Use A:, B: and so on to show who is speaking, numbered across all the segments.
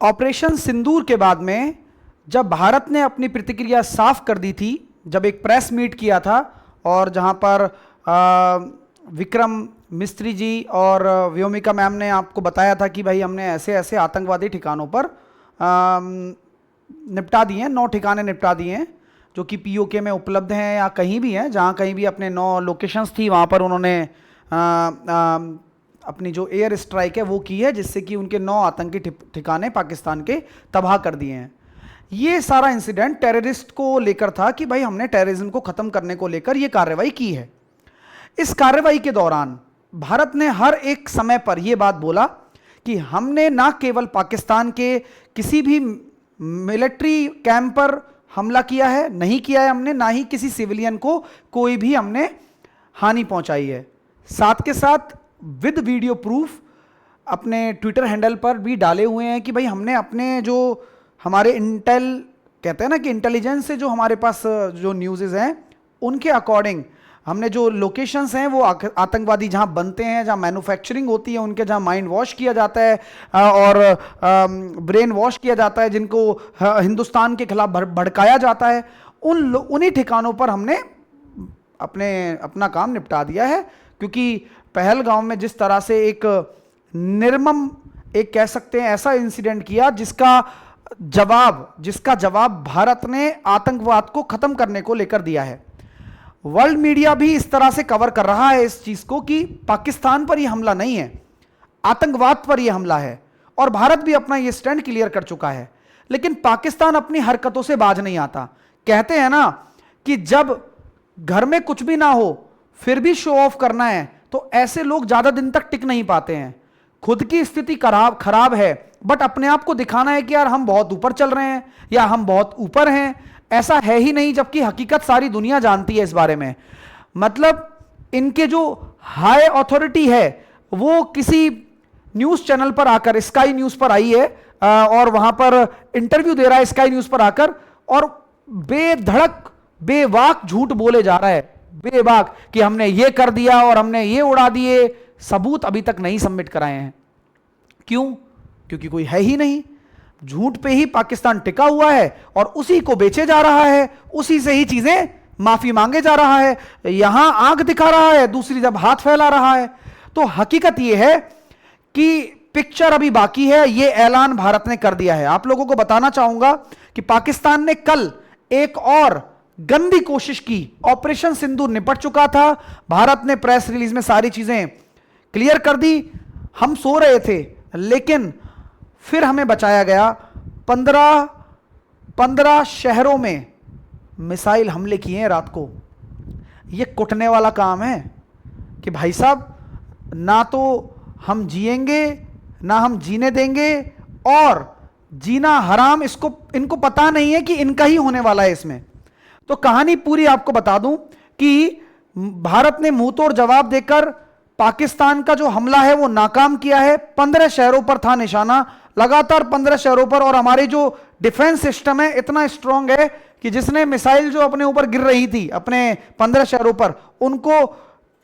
A: Operation सिंदूर के बाद में जब भारत ने अपनी प्रतिक्रिया साफ कर दी थी, जब एक प्रेस मीट किया था और जहां पर विक्रम मिस्त्री जी और व्योमिका मैम ने आपको बताया था कि भाई हमने ऐसे ऐसे आतंकवादी ठिकानों पर निपटा दिए हैं, 9 ठिकाने निपटा दिए हैं जो कि पीओके में उपलब्ध हैं या कहीं भी हैं, जहां कहीं भी अपने 9 लोकेशंस थी वहां पर उन्होंने अपनी जो एयर स्ट्राइक है वो की है, जिससे कि उनके 9 आतंकी ठिकाने पाकिस्तान के तबाह कर दिए हैं। ये सारा इंसिडेंट टेररिस्ट को लेकर था कि भाई हमने टेररिज्म को खत्म करने को लेकर ये कार्रवाई की है। इस कार्रवाई के दौरान भारत ने हर एक समय पर यह बात बोला कि हमने ना केवल पाकिस्तान के किसी भी मिलिट्री कैंप पर हमला किया है, नहीं किया है हमने, ना ही किसी सिविलियन को कोई भी हमने हानि पहुंचाई है। साथ के साथ विद वीडियो प्रूफ अपने ट्विटर हैंडल पर भी डाले हुए हैं कि भाई हमने अपने जो हमारे इंटेल कहते हैं ना कि इंटेलिजेंस से जो हमारे पास जो न्यूज़ हैं उनके अकॉर्डिंग हमने जो लोकेशंस हैं वो आतंकवादी जहां बनते हैं, जहां मैन्युफैक्चरिंग होती है, उनके जहां माइंड वॉश किया जाता है और ब्रेन वॉश किया जाता है, जिनको हिंदुस्तान के खिलाफ भड़काया जाता है, उन्हीं ठिकानों पर हमने अपना काम निपटा दिया है। क्योंकि पहलगाम में जिस तरह से एक निर्मम, एक कह सकते हैं ऐसा इंसिडेंट किया जिसका जवाब भारत ने आतंकवाद को खत्म करने को लेकर दिया है। वर्ल्ड मीडिया भी इस तरह से कवर कर रहा है इस चीज को कि पाकिस्तान पर यह हमला नहीं है, आतंकवाद पर यह हमला है, और भारत भी अपना यह स्टैंड क्लियर कर चुका है। लेकिन पाकिस्तान अपनी हरकतों से बाज नहीं आता। कहते हैं ना कि जब घर में कुछ भी ना हो फिर भी शो ऑफ करना है, तो ऐसे लोग ज्यादा दिन तक टिक नहीं पाते हैं। खुद की स्थिति खराब है बट अपने आप को दिखाना है कि यार हम बहुत ऊपर चल रहे हैं या हम बहुत ऊपर हैं, ऐसा है ही नहीं, जबकि हकीकत सारी दुनिया जानती है इस बारे में। मतलब इनके जो हाई अथॉरिटी है वो किसी न्यूज चैनल पर आकर, स्काई न्यूज पर आई है और वहां पर इंटरव्यू दे रहा है स्काई न्यूज पर आकर, और बेधड़क बेवाक झूठ बोले जा रहा है, बेबाक, कि हमने ये कर दिया और हमने ये उड़ा दिए। सबूत अभी तक नहीं सबमिट कराए हैं। क्यों? क्योंकि कोई है ही नहीं। झूठ पे ही पाकिस्तान टिका हुआ है और उसी को बेचे जा रहा है, उसी से ही चीजें माफी मांगे जा रहा है। यहां आंख दिखा रहा है, दूसरी जब हाथ फैला रहा है। तो हकीकत यह है कि पिक्चर अभी बाकी है। यह ऐलान भारत ने कर दिया है। आप लोगों को बताना चाहूंगा कि पाकिस्तान ने कल एक और गंदी कोशिश की। ऑपरेशन सिंदूर निपट चुका था, भारत ने प्रेस रिलीज में सारी चीजें क्लियर कर दी। हम सो रहे थे लेकिन फिर हमें बचाया गया। 15 शहरों में मिसाइल हमले किए हैं रात को। यह कुटने वाला काम है कि भाई साहब ना तो हम जिएंगे ना हम जीने देंगे, और जीना हराम इनको पता नहीं है कि इनका ही होने वाला है इसमें। तो कहानी पूरी आपको बता दूं कि भारत ने मुंह तोड़ जवाब देकर पाकिस्तान का जो हमला है वो नाकाम किया है। 15 शहरों पर था निशाना, लगातार 15 शहरों पर। और हमारी जो डिफेंस सिस्टम है इतना स्ट्रांग है कि जिसने मिसाइल जो अपने ऊपर गिर रही थी अपने 15 शहरों पर, उनको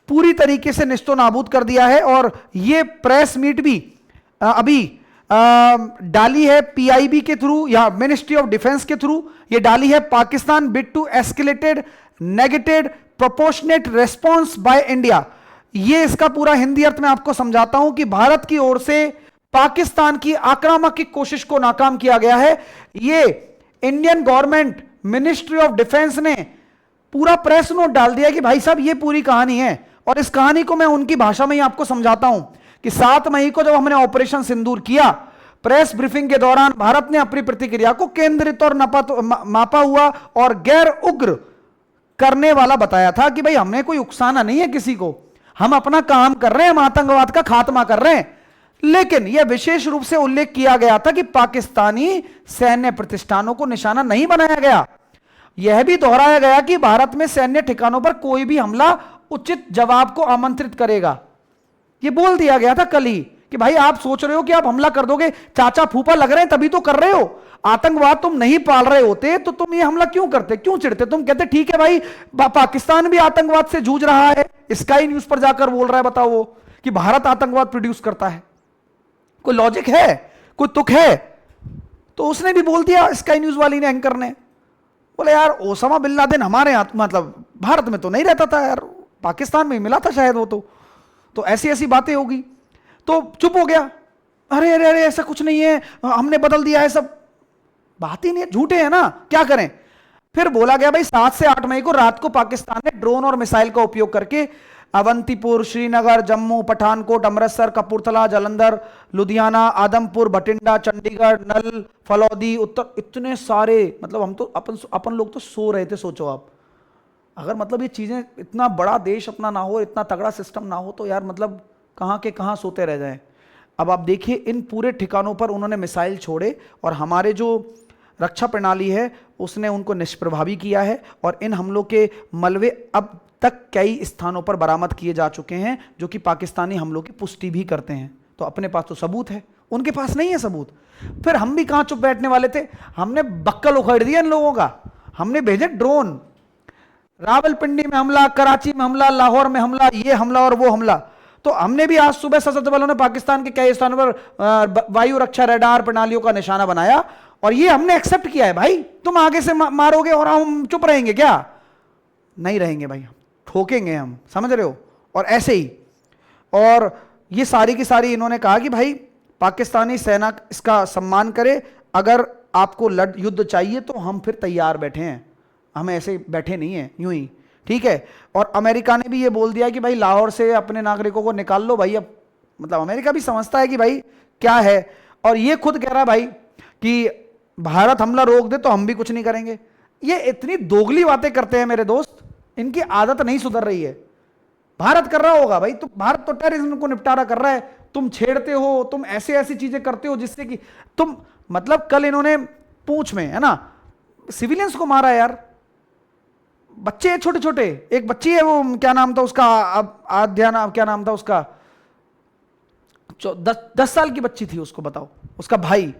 A: पूरी तरीके से निस्तो नाबूद कर दिया है। और ये प्रेस मीट भी अभी डाली है पीआईबी के थ्रू या मिनिस्ट्री ऑफ डिफेंस के थ्रू, ये डाली है Pakistan bid to escalated negative proportionate response by India. ये इसका पूरा हिंदी अर्थ में आपको समझाता हूं कि भारत की ओर से पाकिस्तान की आक्रामक की कोशिश को नाकाम किया गया है। ये Indian government ministry of defence ने पूरा प्रेस नोट डाल दिया कि भाई साहब ये पूरी कहानी है। और इस कहानी को मैं उनकी भाषा में ही आपको समझाता हूं कि 7 मई को जब हमने ऑपरेशन सिंदूर किया, प्रेस ब्रीफिंग के दौरान भारत ने अपनी प्रतिक्रिया को केंद्रित और मापा हुआ और गैर उग्र करने वाला बताया था कि भाई हमने कोई उकसाना नहीं है किसी को, हम अपना काम कर रहे हैं, हम आतंकवाद का खात्मा कर रहे हैं। लेकिन यह विशेष रूप से उल्लेख किया गया था कि पाकिस्तानी सैन्य प्रतिष्ठानों को निशाना नहीं बनाया गया। यह भी दोहराया गया कि भारत में सैन्य ठिकानों पर कोई भी हमला उचित जवाब को आमंत्रित करेगा। यह बोल दिया गया था कल ही कि भाई आप सोच रहे हो कि आप हमला कर दोगे, चाचा फूफा लग रहे हैं तभी तो कर रहे हो। आतंकवाद तुम नहीं पाल रहे होते तो तुम ये हमला क्यों करते, क्यों चिढ़ते? तुम कहते ठीक है भाई पाकिस्तान भी आतंकवाद से जूझ रहा है, स्काई न्यूज पर जाकर बोल रहा है, बताओ वो कि भारत आतंकवाद प्रोड्यूस करता है। कोई लॉजिक है, कोई तुक है? तो उसने भी बोल दिया, स्काई न्यूज वाली ने, एंकर ने, बोले यार ओसामा बिन लादेन हमारे यहाँ मतलब भारत में तो नहीं रहता था यार, पाकिस्तान में ही मिला था शायद वो तो ऐसी ऐसी बातें होगी। तो चुप हो गया, अरे अरे अरे ऐसा कुछ नहीं है, हमने बदल दिया है सब, बात ही नहीं है, झूठे हैं ना, क्या करें। फिर बोला गया भाई 7 से 8 मई को रात को पाकिस्तान ने ड्रोन और मिसाइल का उपयोग करके अवंतीपुर, श्रीनगर, जम्मू, पठानकोट, अमृतसर, कपूरथला, जालंधर, लुधियाना, आदमपुर, भटिंडा, चंडीगढ़, नल, फलौदी, उत्तर, इतने सारे, मतलब हम तो अपन लोग तो सो रहे थे। सोचो आप, अगर मतलब ये चीजें, इतना बड़ा देश अपना ना हो, इतना तगड़ा सिस्टम ना हो, तो यार मतलब कहां के कहां सोते रह जाएं। अब आप देखिए इन पूरे ठिकानों पर उन्होंने मिसाइल छोड़े और हमारे जो रक्षा प्रणाली है उसने उनको निष्प्रभावी किया है, और इन हमलों के मलबे अब तक कई स्थानों पर बरामद किए जा चुके हैं, जो कि पाकिस्तानी हमलों की पुष्टि भी करते हैं। तो अपने पास तो सबूत है, उनके पास नहीं है सबूत। फिर हम भी कहां चुप बैठने वाले थे, हमने बक्कल उखड़ दिया इन लोगों का। हमने भेजे ड्रोन, रावलपिंडी में हमला, कराची में हमला, लाहौर में हमला, ये हमला और वो हमला। तो हमने भी आज सुबह सशस्त्र बलों ने पाकिस्तान के कई स्थानों पर वायु रक्षा रडार प्रणालियों का निशाना बनाया, और ये हमने एक्सेप्ट किया है। भाई तुम आगे से मारोगे और हम चुप रहेंगे क्या? नहीं रहेंगे भाई, ठोकेंगे हम, समझ रहे हो। और ऐसे ही, और ये सारी की सारी इन्होंने कहा कि भाई पाकिस्तानी सेना इसका सम्मान करे, अगर आपको युद्ध चाहिए तो हम फिर तैयार बैठे हैं, हम ऐसे बैठे नहीं हैं यूं ही, ठीक है। और अमेरिका ने भी ये बोल दिया कि भाई लाहौर से अपने नागरिकों को निकाल लो भाई। अब मतलब अमेरिका भी समझता है कि भाई क्या है, और ये खुद कह रहा है भाई कि भारत हमला रोक दे तो हम भी कुछ नहीं करेंगे। ये इतनी दोगली बातें करते हैं मेरे दोस्त, इनकी आदत नहीं सुधर रही है। भारत कर रहा होगा भाई, तो भारत तो टेररिज्म को निपटारा कर रहा है, तुम छेड़ते हो, तुम ऐसे ऐसी चीजें करते हो जिससे कि तुम, मतलब कल इन्होंने पूंछ में, है ना, सिविलियंस को मारा यार, बच्चे छोटे छोटे, एक बच्ची है वो क्या नाम था उसका, आध्याना क्या नाम था उसका, 10 साल की बच्ची थी, उसको बताओ, उसका भाई।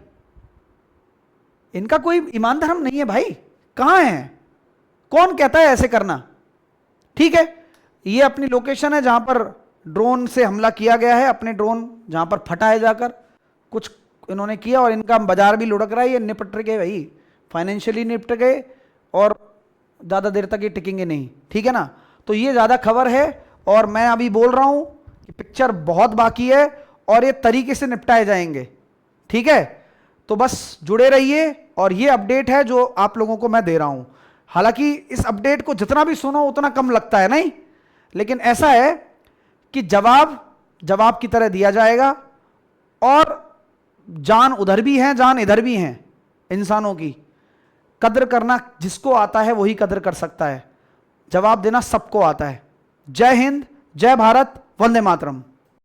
A: इनका कोई ईमान धर्म नहीं है भाई, कहां है, कौन कहता है ऐसे करना। ठीक है, ये अपनी लोकेशन है जहां पर ड्रोन से हमला किया गया है, अपने ड्रोन जहां पर फटा है जाकर कुछ इन्होंने किया, और इनका बाजार भी लुढ़क रहा है, ये निपट गए भाई, फाइनेंशियली निपट गए, और ज़्यादा देर तक ये टिकेंगे नहीं, ठीक है ना। तो ये ज़्यादा खबर है, और मैं अभी बोल रहा हूं कि पिक्चर बहुत बाकी है और ये तरीके से निपटाए जाएंगे, ठीक है। तो बस जुड़े रहिए, और ये अपडेट है जो आप लोगों को मैं दे रहा हूं। हालांकि इस अपडेट को जितना भी सुनो उतना कम लगता है, नहीं, लेकिन ऐसा है कि जवाब की तरह दिया जाएगा, और जान उधर भी है, जान इधर भी है। इंसानों की कद्र करना जिसको आता है वही कद्र कर सकता है, जवाब देना सबको आता है। जय हिंद, जय भारत, वंदे मातरम।